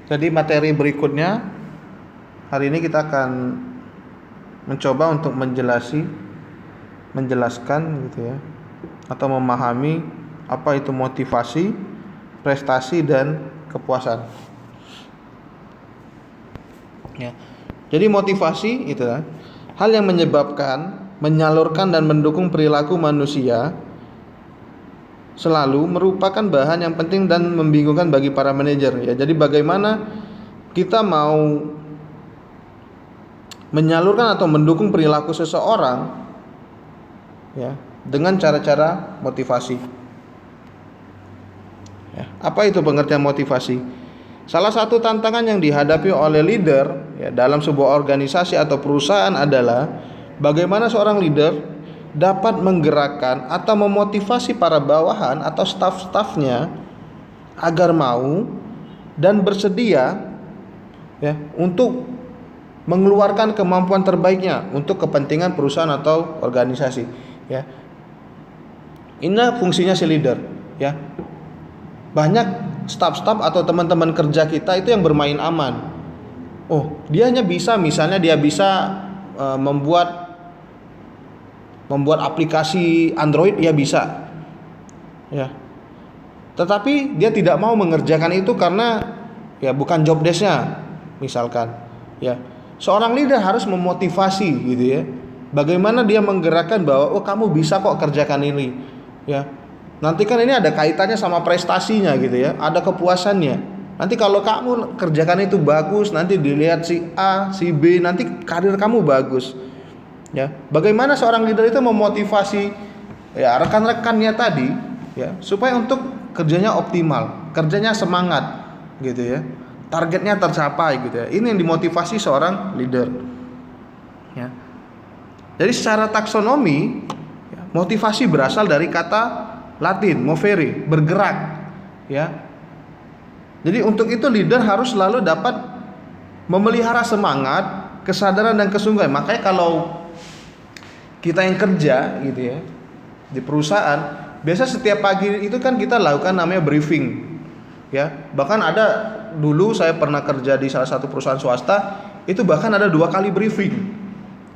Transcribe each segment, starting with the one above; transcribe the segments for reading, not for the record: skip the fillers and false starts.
Jadi materi berikutnya hari ini kita akan mencoba untuk menjelaskan gitu ya, atau memahami apa itu motivasi, prestasi dan kepuasan. Ya. Jadi motivasi itu hal yang menyebabkan, menyalurkan dan mendukung perilaku manusia selalu merupakan bahan yang penting dan membingungkan bagi para manajer ya. Jadi bagaimana kita mau menyalurkan atau mendukung perilaku seseorang ya dengan cara-cara motivasi. Ya, apa itu pengertian motivasi? Salah satu tantangan yang dihadapi oleh leader ya, dalam sebuah organisasi atau perusahaan adalah bagaimana seorang leader dapat menggerakkan atau memotivasi para bawahan atau staf-stafnya agar mau dan bersedia ya untuk mengeluarkan kemampuan terbaiknya untuk kepentingan perusahaan atau organisasi ya. Ini fungsinya si leader ya. Banyak staf-staf atau teman-teman kerja kita itu yang bermain aman. Oh, dia hanya bisa, misalnya dia bisa membuat aplikasi Android, ya bisa ya. Tetapi dia tidak mau mengerjakan itu karena ya bukan job desk-nya misalkan ya. Seorang leader harus memotivasi gitu ya. Bagaimana dia menggerakkan bahwa oh kamu bisa kok kerjakan ini ya. Nanti kan ini ada kaitannya sama prestasinya gitu ya, ada kepuasannya. Nanti kalau kamu kerjakan itu bagus, nanti dilihat si A, si B, nanti karir kamu bagus. Ya, bagaimana seorang leader itu memotivasi ya rekan-rekannya tadi ya supaya untuk kerjanya optimal, kerjanya semangat gitu ya. Targetnya tercapai gitu ya. Ini yang dimotivasi seorang leader. Ya. Jadi secara taksonomi ya, motivasi berasal dari kata Latin movere, bergerak ya. Jadi untuk itu leader harus selalu dapat memelihara semangat, kesadaran dan kesungguhan. Makanya kalau kita yang kerja gitu ya di perusahaan, biasa setiap pagi itu kan kita lakukan namanya briefing ya. Bahkan ada dulu saya pernah kerja di salah satu perusahaan swasta, itu bahkan ada 2 kali briefing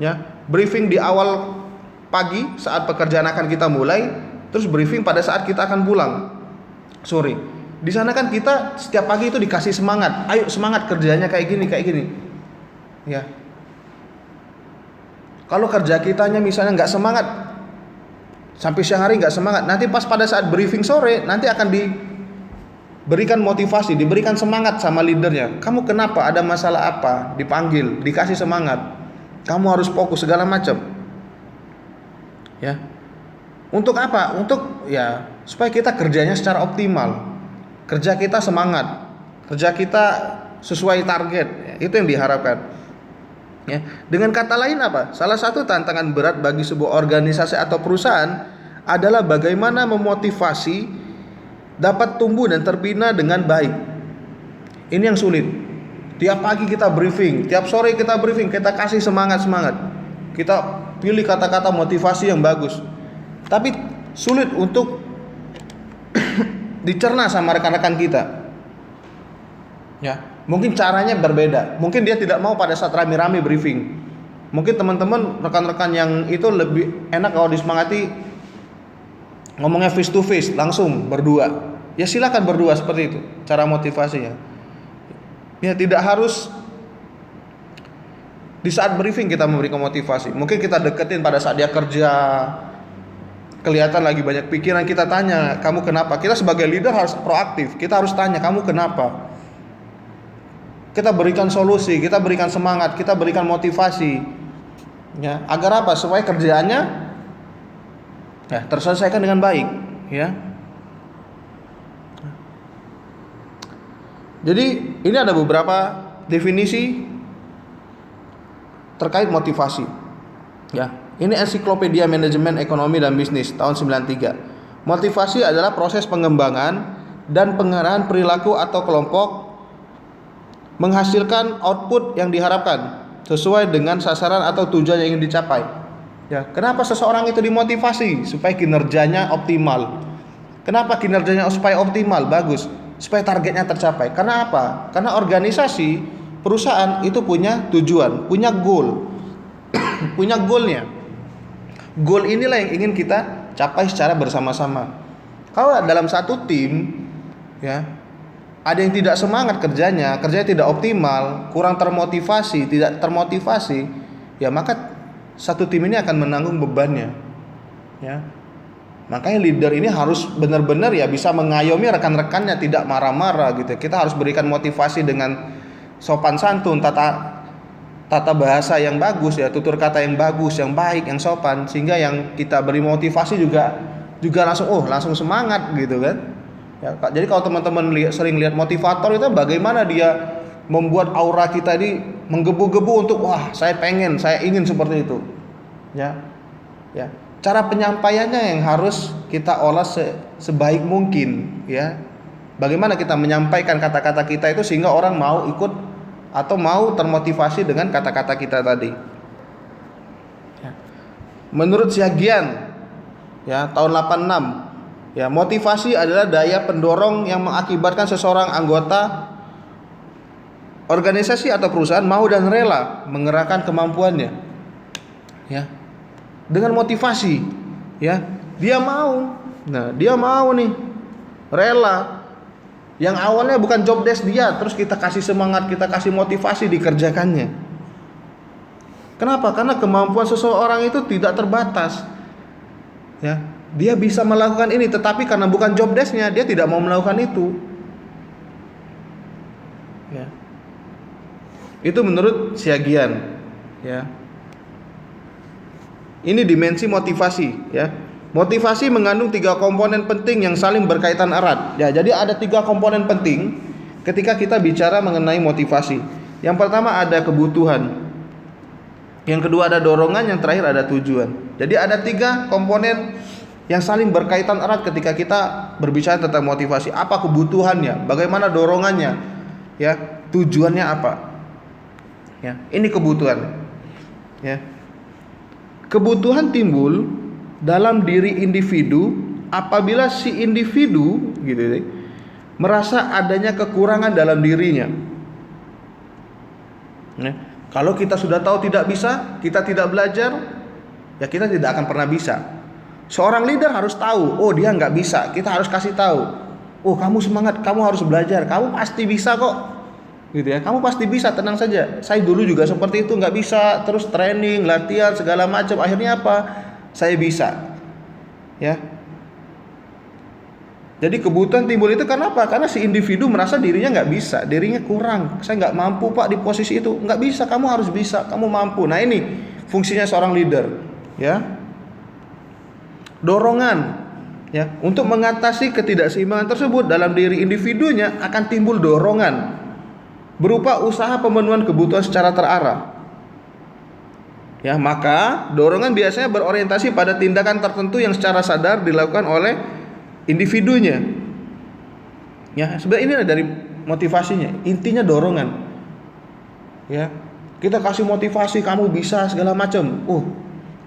ya. Briefing di awal pagi saat pekerjaan akan kita mulai, terus briefing pada saat kita akan pulang sore. Di sana kan kita setiap pagi itu dikasih semangat, ayo semangat kerjanya kayak gini ya. Kalau kerja kitanya misalnya nggak semangat, sampai siang hari nggak semangat, nanti pas pada saat briefing sore nanti akan diberikan motivasi, diberikan semangat sama leadernya. Kamu kenapa, ada masalah apa, dipanggil, dikasih semangat, kamu harus fokus segala macam ya. Untuk apa? Untuk ya supaya kita kerjanya secara optimal, kerja kita semangat, kerja kita sesuai target ya, itu yang diharapkan ya. Dengan kata lain apa? Salah satu tantangan berat bagi sebuah organisasi atau perusahaan adalah bagaimana memotivasi dapat tumbuh dan terbina dengan baik. Ini yang sulit. Tiap pagi kita briefing, tiap sore kita briefing, kita kasih semangat, kita pilih kata-kata motivasi yang bagus. Tapi sulit untuk dicerna sama rekan-rekan kita. Ya, mungkin caranya berbeda. Mungkin dia tidak mau pada saat rame-rame briefing. Mungkin teman-teman rekan-rekan yang itu lebih enak kalau disemangati ngomongnya face to face, langsung berdua. Ya silakan berdua seperti itu cara motivasinya. Ya tidak harus di saat briefing kita memberikan motivasi. Mungkin kita deketin pada saat dia kerja, kelihatan lagi banyak pikiran, kita tanya, kamu kenapa? Kita sebagai leader harus proaktif. Kita harus tanya, kamu kenapa? Kita berikan solusi, kita berikan semangat, kita berikan motivasi. Ya, agar apa? Supaya kerjaannya ya terselesaikan dengan baik, ya. Jadi, ini ada beberapa definisi terkait motivasi. Ya. Ini Ensiklopedia Manajemen Ekonomi dan Bisnis tahun 93. Motivasi adalah proses pengembangan dan pengarahan perilaku atau kelompok menghasilkan output yang diharapkan sesuai dengan sasaran atau tujuan yang ingin dicapai. Ya, kenapa seseorang itu dimotivasi? Supaya kinerjanya optimal. Kenapa kinerjanya supaya optimal? Bagus. supaya targetnya tercapai. Karena apa? Karena organisasi, perusahaan itu punya tujuan, punya goal, punya goalnya. Goal inilah yang ingin kita capai secara bersama-sama. Kalau dalam satu tim, ya, ada yang tidak semangat kerjanya tidak optimal, kurang termotivasi, tidak termotivasi, ya maka satu tim ini akan menanggung bebannya. Ya. Makanya leader ini harus benar-benar ya bisa mengayomi rekan-rekannya, tidak marah-marah gitu. Kita harus berikan motivasi dengan sopan santun, tata bahasa yang bagus ya, tutur kata yang bagus, yang baik, yang sopan, sehingga yang kita beri motivasi juga langsung semangat gitu kan. Ya, jadi kalau teman-teman sering lihat motivator itu bagaimana dia membuat aura kita ini menggebu-gebu untuk saya ingin seperti itu. Ya. Ya. Cara penyampaiannya yang harus kita olah sebaik mungkin ya. Bagaimana kita menyampaikan kata-kata kita itu sehingga orang mau ikut atau mau termotivasi dengan kata-kata kita tadi. Ya. Menurut Syagian ya tahun 86 ya, motivasi adalah daya pendorong yang mengakibatkan seseorang anggota organisasi atau perusahaan mau dan rela mengerahkan kemampuannya. Ya. Dengan motivasi, ya, dia mau. Nah, dia mau nih, rela. Yang awalnya bukan job desk dia, terus kita kasih semangat, kita kasih motivasi dikerjakannya. Kenapa? Karena kemampuan seseorang itu tidak terbatas. Ya, dia bisa melakukan ini, tetapi karena bukan job desk-nya, dia tidak mau melakukan itu. Ya. Itu menurut Syagian, ya. Ini dimensi motivasi ya. Motivasi mengandung 3 komponen penting yang saling berkaitan erat. Ya, jadi ada 3 komponen penting ketika kita bicara mengenai motivasi. Yang pertama ada kebutuhan. Yang kedua ada dorongan, yang terakhir ada tujuan. Jadi ada 3 komponen yang saling berkaitan erat ketika kita berbicara tentang motivasi. Apa kebutuhannya? Bagaimana dorongannya? Ya, tujuannya apa? Ya, ini kebutuhan. Ya. Kebutuhan timbul dalam diri individu apabila si individu gitu merasa adanya kekurangan dalam dirinya. Nah, kalau kita sudah tahu tidak bisa, kita tidak belajar, ya kita tidak akan pernah bisa. Seorang leader harus tahu, oh dia nggak bisa, kita harus kasih tahu. Oh kamu semangat, kamu harus belajar, kamu pasti bisa kok. Gitu ya, kamu pasti bisa, tenang saja. Saya dulu juga seperti itu, nggak bisa, terus training, latihan segala macam, akhirnya apa? Saya bisa. Ya. Jadi kebutuhan timbul itu karena apa? Karena si individu merasa dirinya nggak bisa, dirinya kurang. Saya nggak mampu pak di posisi itu, nggak bisa. Kamu harus bisa, kamu mampu. Nah ini fungsinya seorang leader. Ya. Dorongan. Ya, untuk mengatasi ketidakseimbangan tersebut dalam diri individunya akan timbul dorongan berupa usaha pemenuhan kebutuhan secara terarah. Ya, maka dorongan biasanya berorientasi pada tindakan tertentu yang secara sadar dilakukan oleh individunya. Ya, sebenarnya ini dari motivasinya, intinya dorongan. Ya, kita kasih motivasi, kamu bisa segala macam.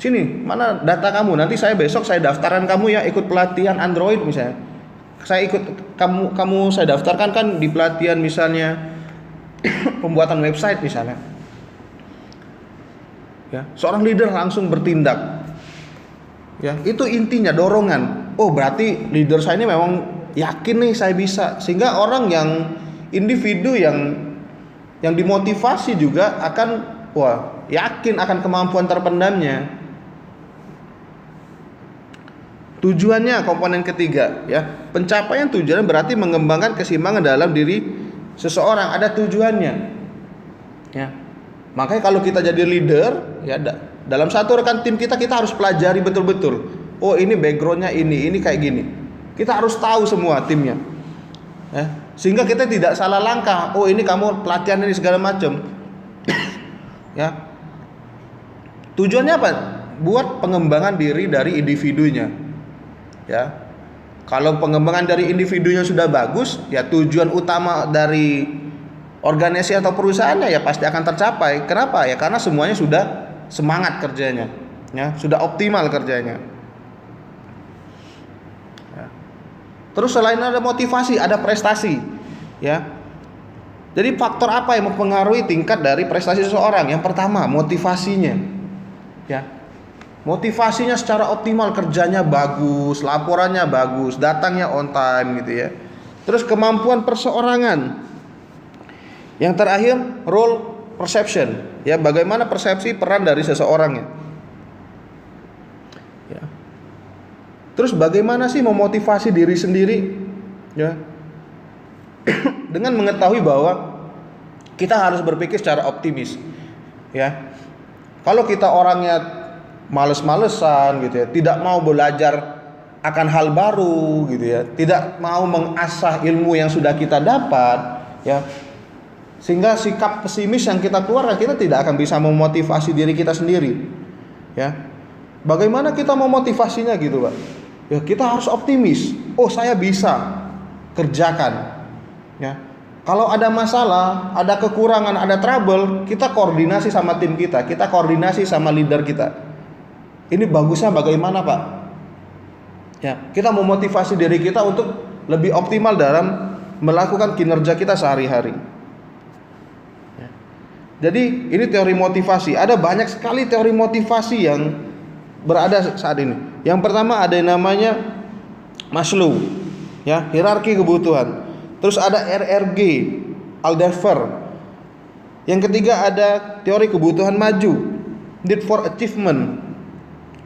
Sini, mana data kamu? Nanti besok saya daftarkan kamu ya ikut pelatihan Android misalnya. Saya ikut kamu saya daftarkan kan di pelatihan misalnya pembuatan website misalnya. Ya, seorang leader langsung bertindak. Ya, itu intinya dorongan. Oh, berarti leader saya ini memang yakin nih saya bisa. Sehingga orang yang individu yang dimotivasi juga akan yakin akan kemampuan terpendamnya. Tujuannya komponen ketiga ya. Pencapaian tujuan berarti mengembangkan keseimbangan dalam diri seseorang, ada tujuannya. Ya. Makanya kalau kita jadi leader ya dalam satu rekan tim kita harus pelajari betul-betul. Oh, ini backgroundnya ini kayak gini. Kita harus tahu semua timnya. Ya. Sehingga kita tidak salah langkah. Oh, ini kamu pelatihan ini segala macam. Ya. Tujuannya apa? Buat pengembangan diri dari individunya. Ya, kalau pengembangan dari individunya sudah bagus, ya tujuan utama dari organisasi atau perusahaannya ya pasti akan tercapai. Kenapa? Ya karena semuanya sudah semangat kerjanya, ya sudah optimal kerjanya. Ya. Terus selain ada motivasi, ada prestasi, ya. Jadi faktor apa yang mempengaruhi tingkat dari prestasi seseorang? Yang pertama, motivasinya. Ya. Motivasinya secara optimal, kerjanya bagus, laporannya bagus, datangnya on time gitu ya. Terus kemampuan perseorangan. Yang terakhir, role perception, ya, bagaimana persepsi peran dari seseorang ya. Ya. Terus bagaimana sih memotivasi diri sendiri? Ya. Dengan mengetahui bahwa kita harus berpikir secara optimis. Ya. Kalau kita orangnya males-malesan gitu ya, tidak mau belajar akan hal baru gitu ya, tidak mau mengasah ilmu yang sudah kita dapat, ya. Sehingga sikap pesimis yang kita keluarkan, kita tidak akan bisa memotivasi diri kita sendiri. Ya. Bagaimana kita memotivasinya gitu, Pak? Ya, kita harus optimis. Oh, saya bisa kerjakan. Ya. Kalau ada masalah, ada kekurangan, ada trouble, kita koordinasi sama tim kita koordinasi sama leader kita. Ini bagusnya bagaimana, Pak? Ya, kita memotivasi diri kita untuk lebih optimal dalam melakukan kinerja kita sehari-hari. Ya. Jadi ini teori motivasi. Ada banyak sekali teori motivasi yang berada saat ini. Yang pertama ada yang namanya Maslow, ya, hierarki kebutuhan. Terus ada RRG, Alderfer. Yang ketiga ada teori kebutuhan maju, need for achievement.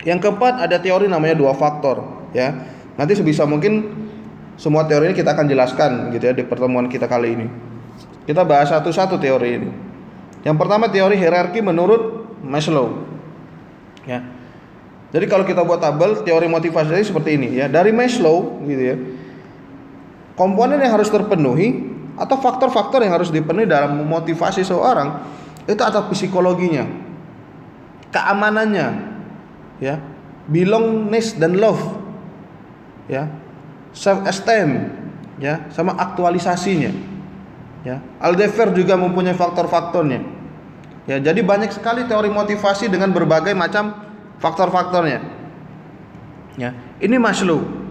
Yang keempat ada teori namanya dua faktor, ya. Nanti sebisa mungkin semua teori ini kita akan jelaskan gitu ya di pertemuan kita kali ini. Kita bahas satu-satu teori ini. Yang pertama teori hierarki menurut Maslow. Ya. Jadi kalau kita buat tabel teori motivasi seperti ini ya. Dari Maslow gitu ya. Komponen yang harus terpenuhi atau faktor-faktor yang harus dipenuhi dalam memotivasi seseorang itu atau psikologinya, keamanannya, ya, belongingness dan love, ya, self esteem, ya, sama aktualisasinya, ya. Alderfer juga mempunyai faktor-faktornya, ya. Jadi banyak sekali teori motivasi dengan berbagai macam faktor-faktornya, ya. Ini Maslow.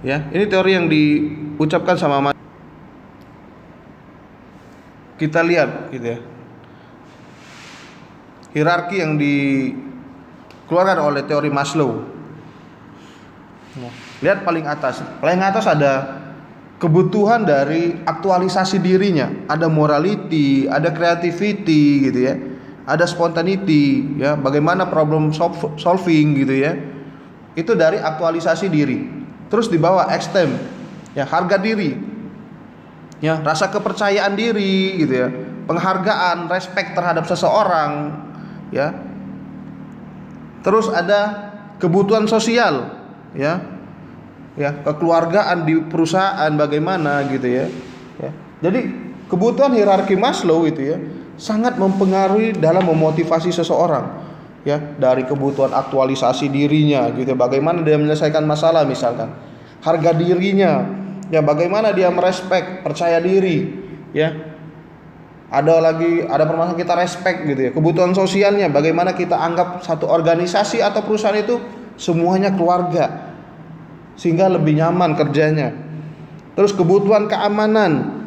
Ya, ini teori yang diucapkan sama Mas. Kita lihat gitu ya. Hierarki yang dikeluarkan oleh teori Maslow. Lihat paling atas. Paling atas ada kebutuhan dari aktualisasi dirinya, ada morality, ada creativity gitu ya. Ada spontaneity, ya, bagaimana problem solving gitu ya. Itu dari aktualisasi diri. Terus di bawah esteem, ya, harga diri, ya, rasa kepercayaan diri gitu ya, penghargaan, respect terhadap seseorang, ya. Terus ada kebutuhan sosial, ya, ya, kekeluargaan di perusahaan bagaimana gitu ya, ya. Jadi kebutuhan hierarki Maslow itu ya sangat mempengaruhi dalam memotivasi seseorang. Ya, dari kebutuhan aktualisasi dirinya gitu, bagaimana dia menyelesaikan masalah misalkan, harga dirinya, ya, bagaimana dia merespek, percaya diri, ya, ada permasalahan kita respect gitu ya, kebutuhan sosialnya, bagaimana kita anggap satu organisasi atau perusahaan itu semuanya keluarga sehingga lebih nyaman kerjanya. Terus kebutuhan keamanan,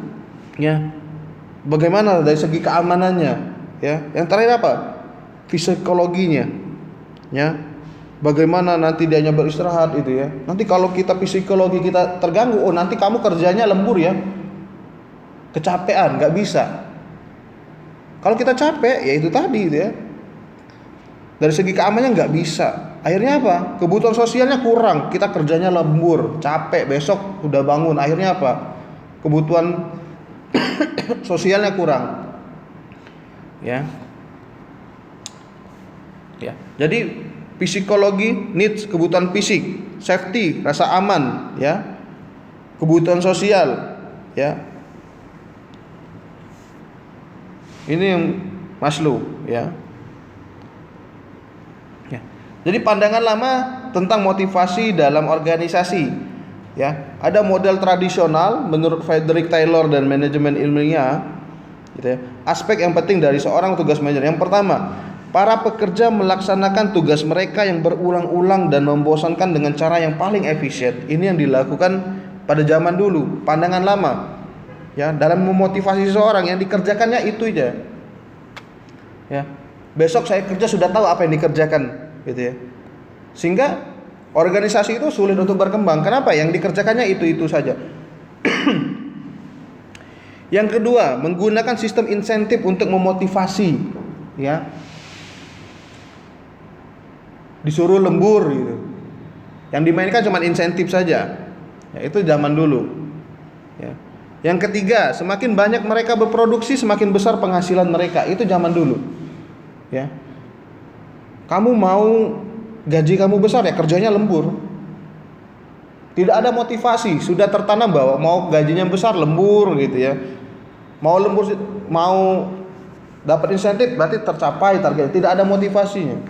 ya, bagaimana dari segi keamanannya, ya. Yang terakhir apa? Psikologinya, ya, bagaimana nanti dianya beristirahat itu ya. Nanti kalau kita psikologi kita terganggu, oh nanti kamu kerjanya lembur ya, kecapean, nggak bisa. Kalau kita capek, ya itu tadi gitu ya. Dari segi keamanannya nggak bisa. Akhirnya apa? Kebutuhan sosialnya kurang. Kita kerjanya lembur, capek, besok udah bangun. Akhirnya apa? Kebutuhan sosialnya kurang, ya. Ya, jadi psikologi needs, kebutuhan fisik, safety, rasa aman, ya, kebutuhan sosial, ya. Ini yang Maslow, ya. Ya. Jadi pandangan lama tentang motivasi dalam organisasi, ya. Ada model tradisional menurut Frederick Taylor dan manajemen ilmiah, gitu ya. Aspek yang penting dari seorang tugas manajer. Yang pertama, para pekerja melaksanakan tugas mereka yang berulang-ulang dan membosankan dengan cara yang paling efisien. Ini yang dilakukan pada zaman dulu, pandangan lama. Ya, dalam memotivasi seseorang yang dikerjakannya itu aja. Ya. Besok saya kerja sudah tahu apa yang dikerjakan, gitu ya. Sehingga organisasi itu sulit untuk berkembang. Kenapa? Yang dikerjakannya itu saja. Yang kedua, menggunakan sistem insentif untuk memotivasi, ya. Disuruh lembur gitu. Yang dimainkan cuma insentif saja. Ya, itu zaman dulu. Ya. Yang ketiga, semakin banyak mereka berproduksi, semakin besar penghasilan mereka. Itu zaman dulu. Ya. Kamu mau gaji kamu besar, ya kerjanya lembur. Tidak ada motivasi, sudah tertanam bahwa mau gajinya besar lembur gitu ya. Mau lembur, mau dapat insentif berarti tercapai target. Tidak ada motivasinya,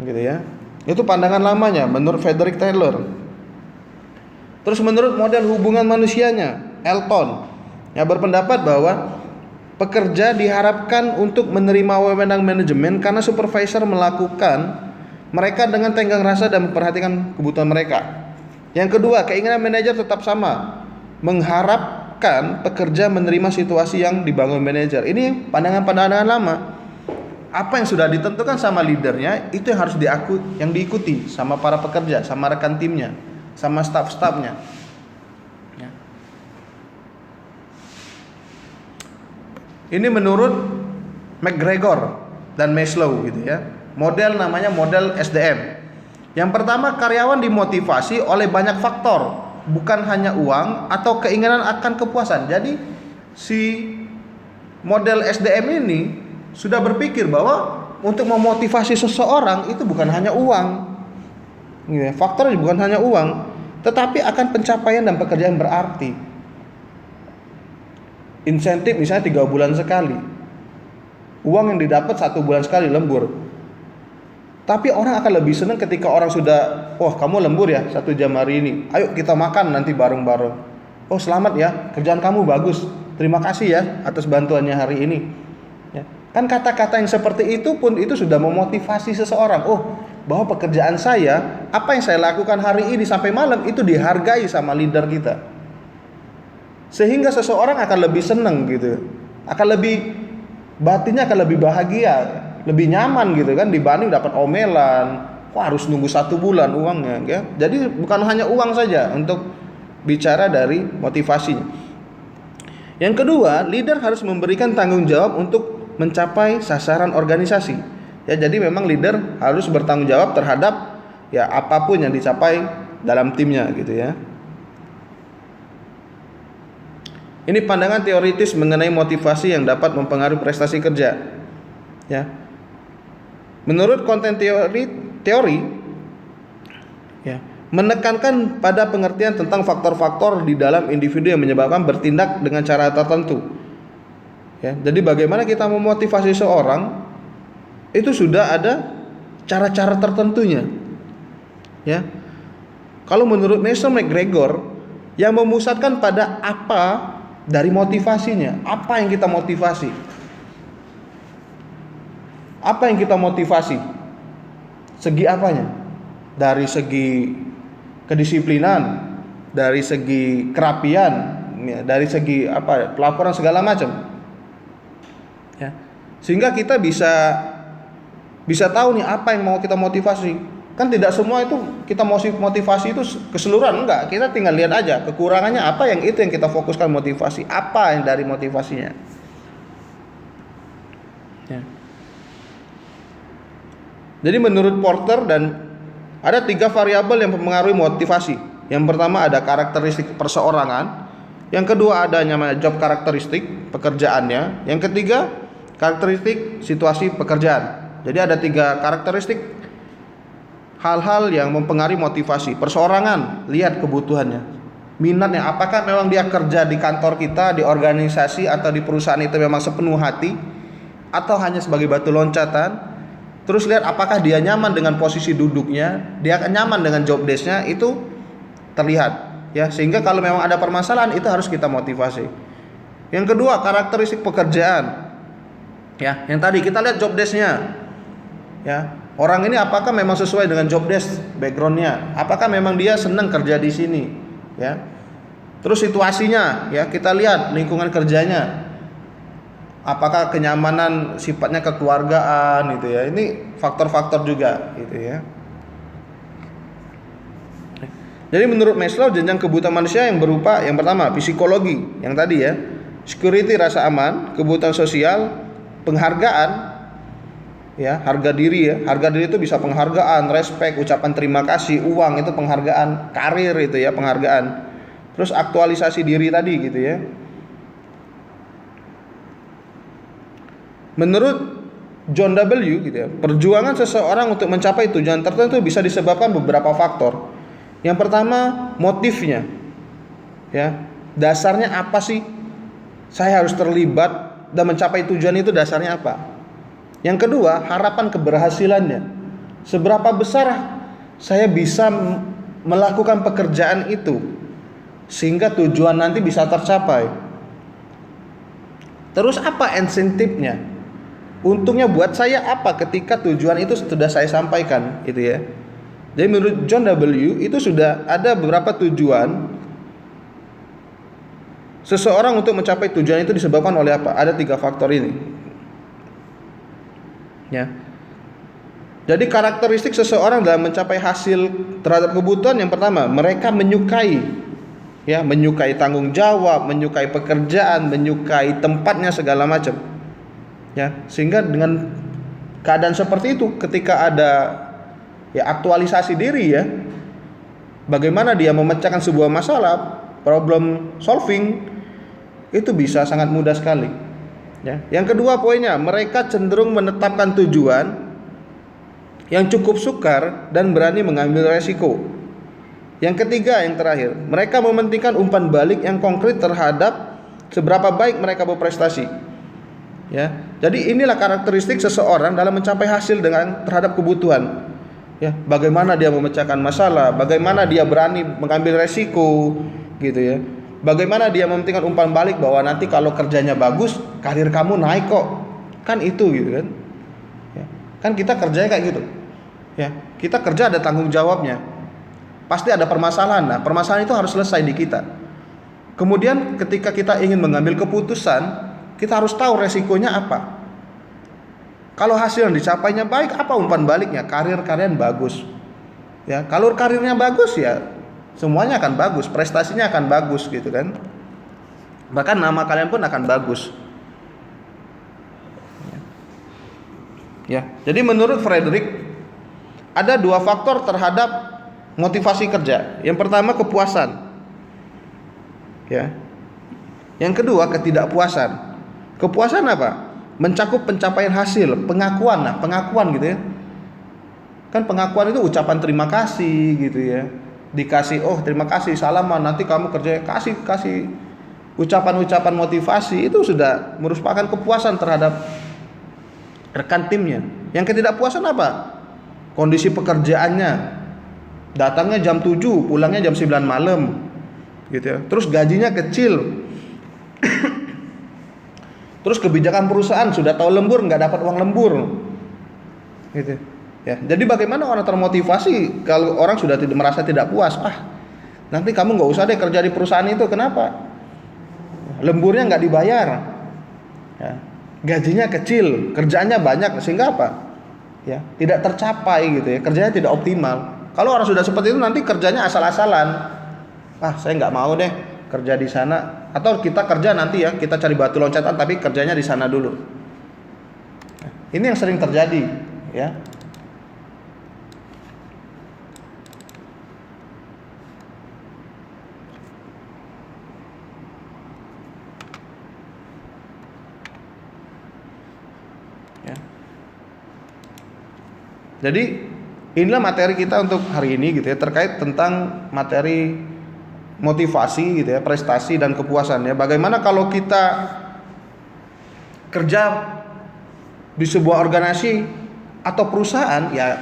gitu ya. Itu pandangan lamanya menurut Frederick Taylor. Terus menurut model hubungan manusianya, Elton, yang berpendapat bahwa pekerja diharapkan untuk menerima wewenang manajemen karena supervisor melakukan mereka dengan tenggang rasa dan memperhatikan kebutuhan mereka. Yang kedua, keinginan manajer tetap sama, mengharapkan pekerja menerima situasi yang dibangun manajer. Ini pandangan-pandangan lama. Apa yang sudah ditentukan sama leadernya itu yang harus diikuti sama para pekerja, sama rekan timnya, sama staf-stafnya. Ya. Ini menurut McGregor dan Maslow gitu ya. Model namanya model SDM. Yang pertama, karyawan dimotivasi oleh banyak faktor, bukan hanya uang atau keinginan akan kepuasan. Jadi si model SDM ini sudah berpikir bahwa untuk memotivasi seseorang itu bukan hanya uang. Faktornya bukan hanya uang, tetapi akan pencapaian dan pekerjaan berarti. Insentif misalnya 3 bulan sekali. Uang yang didapat 1 bulan sekali lembur. Tapi orang akan lebih senang ketika orang sudah, oh kamu lembur ya 1 jam hari ini, ayo kita makan nanti bareng-bareng. Oh selamat ya, kerjaan kamu bagus, terima kasih ya atas bantuannya hari ini. Ya. Kan kata-kata yang seperti itu pun itu sudah memotivasi seseorang. Oh bahwa pekerjaan saya, apa yang saya lakukan hari ini sampai malam itu dihargai sama leader kita. Sehingga seseorang akan lebih senang gitu, akan lebih, batinnya akan lebih bahagia, lebih nyaman gitu kan, dibanding dapat omelan, kok harus nunggu 1 bulan uangnya ya. Jadi bukan hanya uang saja untuk bicara dari motivasinya. Yang kedua, leader harus memberikan tanggung jawab untuk mencapai sasaran organisasi. Ya, jadi memang leader harus bertanggung jawab terhadap ya apapun yang dicapai dalam timnya gitu ya. Ini pandangan teoritis mengenai motivasi yang dapat mempengaruhi prestasi kerja. Ya. Menurut konten teori ya, menekankan pada pengertian tentang faktor-faktor di dalam individu yang menyebabkan bertindak dengan cara tertentu. Ya, jadi bagaimana kita memotivasi seorang itu sudah ada cara-cara tertentunya. Ya. Kalau menurut Mason McGregor yang memusatkan pada apa dari motivasinya, apa yang kita motivasi? Apa yang kita motivasi? Segi apanya? Dari segi kedisiplinan, dari segi kerapian, ya, dari segi apa? Pelaporan segala macam. Ya. Sehingga kita bisa tahu nih apa yang mau kita motivasi. Kan tidak semua itu kita motivasi itu keseluruhan, enggak. Kita tinggal lihat aja kekurangannya apa, yang itu yang kita fokuskan motivasi. Apa yang dari motivasinya? Ya. Jadi menurut Porter ada 3 variabel yang mempengaruhi motivasi. Yang pertama ada karakteristik perseorangan. Yang kedua ada namanya job karakteristik, pekerjaannya. Yang ketiga karakteristik situasi pekerjaan. Jadi ada 3 karakteristik hal-hal yang mempengaruhi motivasi. Perseorangan, lihat kebutuhannya, minatnya. Apakah memang dia kerja di kantor kita, di organisasi atau di perusahaan itu memang sepenuh hati, atau hanya sebagai batu loncatan. Terus lihat apakah dia nyaman dengan posisi duduknya, dia nyaman dengan job desk-nya, itu terlihat ya. Sehingga kalau memang ada permasalahan itu harus kita motivasi. Yang kedua, karakteristik pekerjaan. Ya, yang tadi kita lihat job desk-nya. Ya, orang ini apakah memang sesuai dengan job desk background-nya? Apakah memang dia senang kerja di sini? Ya. Terus situasinya, ya kita lihat lingkungan kerjanya, apakah kenyamanan sifatnya kekeluargaan gitu ya. Ini faktor-faktor juga gitu ya. Jadi menurut Maslow, jenjang kebutuhan manusia yang berupa yang pertama psikologi, yang tadi ya, security, rasa aman, kebutuhan sosial, penghargaan, ya harga diri ya. Harga diri itu bisa penghargaan, respect, ucapan terima kasih, uang itu penghargaan, karir itu ya penghargaan. Terus aktualisasi diri tadi gitu ya. Menurut John W. gitu ya, perjuangan seseorang untuk mencapai tujuan tertentu bisa disebabkan beberapa faktor. Yang pertama, motifnya. Ya, dasarnya apa sih? Saya harus terlibat dan mencapai tujuan itu, dasarnya apa? Yang kedua, harapan keberhasilannya. Seberapa besar saya bisa melakukan pekerjaan itu sehingga tujuan nanti bisa tercapai. Terus apa insentifnya? Untungnya buat saya apa ketika tujuan itu sudah saya sampaikan, gitu ya. Jadi menurut John W. itu sudah ada beberapa tujuan seseorang untuk mencapai tujuan itu disebabkan oleh apa? Ada 3 faktor ini. Ya. Jadi karakteristik seseorang dalam mencapai hasil terhadap kebutuhan, yang pertama, mereka menyukai, ya, menyukai tanggung jawab, menyukai pekerjaan, menyukai tempatnya segala macam. Ya, sehingga dengan keadaan seperti itu, ketika ada ya aktualisasi diri ya, bagaimana dia memecahkan sebuah masalah, problem solving, itu bisa sangat mudah sekali. Ya. Yang kedua poinnya, mereka cenderung menetapkan tujuan yang cukup sukar dan berani mengambil resiko. Yang ketiga, yang terakhir, mereka mementingkan umpan balik yang konkret terhadap seberapa baik mereka berprestasi. Ya, jadi inilah karakteristik seseorang dalam mencapai hasil dengan terhadap kebutuhan. Ya, bagaimana dia memecahkan masalah, bagaimana dia berani mengambil resiko, gitu ya. Bagaimana dia mementingkan umpan balik bahwa nanti kalau kerjanya bagus, karir kamu naik kok. Kan itu gitu kan. Ya, kan kita kerjanya kayak gitu. Ya, kita kerja ada tanggung jawabnya. Pasti ada permasalahan. Nah, permasalahan itu harus selesai di kita. Kemudian ketika kita ingin mengambil keputusan, kita harus tahu resikonya apa. Kalau hasil yang dicapainya baik, apa umpan baliknya? Karir kalian bagus. Ya, kalau karirnya bagus ya semuanya akan bagus, prestasinya akan bagus gitu kan. Bahkan nama kalian pun akan bagus. Ya. Jadi menurut Frederick ada 2 faktor terhadap motivasi kerja. Yang pertama kepuasan. Ya. Yang kedua ketidakpuasan. Kepuasan apa? Mencakup pencapaian hasil, pengakuan. Nah, pengakuan gitu ya. Kan pengakuan itu ucapan terima kasih gitu ya. Dikasih, oh terima kasih, salaman, nanti kamu kerja, kasih ucapan-ucapan motivasi, itu sudah merupakan kepuasan terhadap rekan timnya. Yang ketidakpuasan apa? Kondisi pekerjaannya. Datangnya jam 7, pulangnya jam 9 malam. Gitu ya. Terus gajinya kecil. Terus kebijakan perusahaan sudah tahu lembur, nggak dapat uang lembur. Gitu. Ya, jadi bagaimana orang termotivasi kalau orang sudah tidak merasa tidak puas? Nanti kamu nggak usah deh kerja di perusahaan itu. Kenapa? Lemburnya nggak dibayar, ya, gajinya kecil, kerjaannya banyak, sehingga apa? Ya, tidak tercapai gitu ya, kerjanya tidak optimal. Kalau orang sudah seperti itu nanti kerjanya asal-asalan. Saya nggak mau deh kerja di sana. Atau kita kerja nanti ya, kita cari batu loncatan tapi kerjanya di sana dulu. Ini yang sering terjadi, ya. Jadi inilah materi kita untuk hari ini gitu ya, terkait tentang materi motivasi gitu ya, prestasi dan kepuasan ya. Bagaimana kalau kita kerja di sebuah organisasi atau perusahaan, ya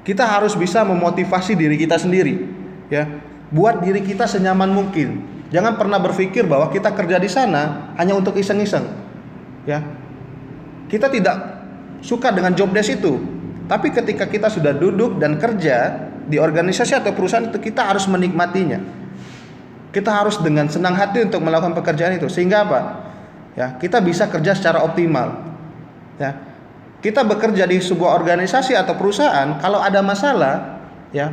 kita harus bisa memotivasi diri kita sendiri ya. Buat diri kita senyaman mungkin. Jangan pernah berpikir bahwa kita kerja di sana hanya untuk iseng-iseng. Ya. Kita tidak suka dengan job desk itu. Tapi ketika kita sudah duduk dan kerja di organisasi atau perusahaan itu, kita harus menikmatinya. Kita harus dengan senang hati untuk melakukan pekerjaan itu, sehingga apa? Ya, kita bisa kerja secara optimal. Ya. Kita bekerja di sebuah organisasi atau perusahaan, kalau ada masalah, ya,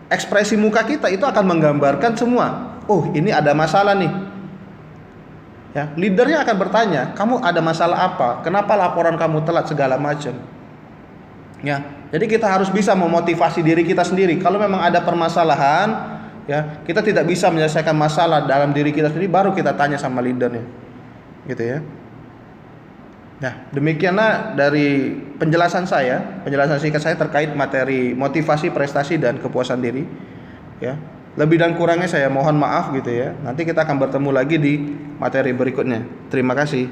ekspresi muka kita itu akan menggambarkan semua. Oh, ini ada masalah nih. Ya, leadernya akan bertanya, kamu ada masalah apa? Kenapa laporan kamu telat segala macam? Ya, jadi kita harus bisa memotivasi diri kita sendiri. Kalau memang ada permasalahan, ya, kita tidak bisa menyelesaikan masalah dalam diri kita sendiri, baru kita tanya sama leadernya, gitu ya. Nah, demikianlah dari penjelasan singkat saya terkait materi motivasi, prestasi, dan kepuasan diri. Ya, lebih dan kurangnya saya mohon maaf gitu ya. Nanti kita akan bertemu lagi di materi berikutnya. Terima kasih.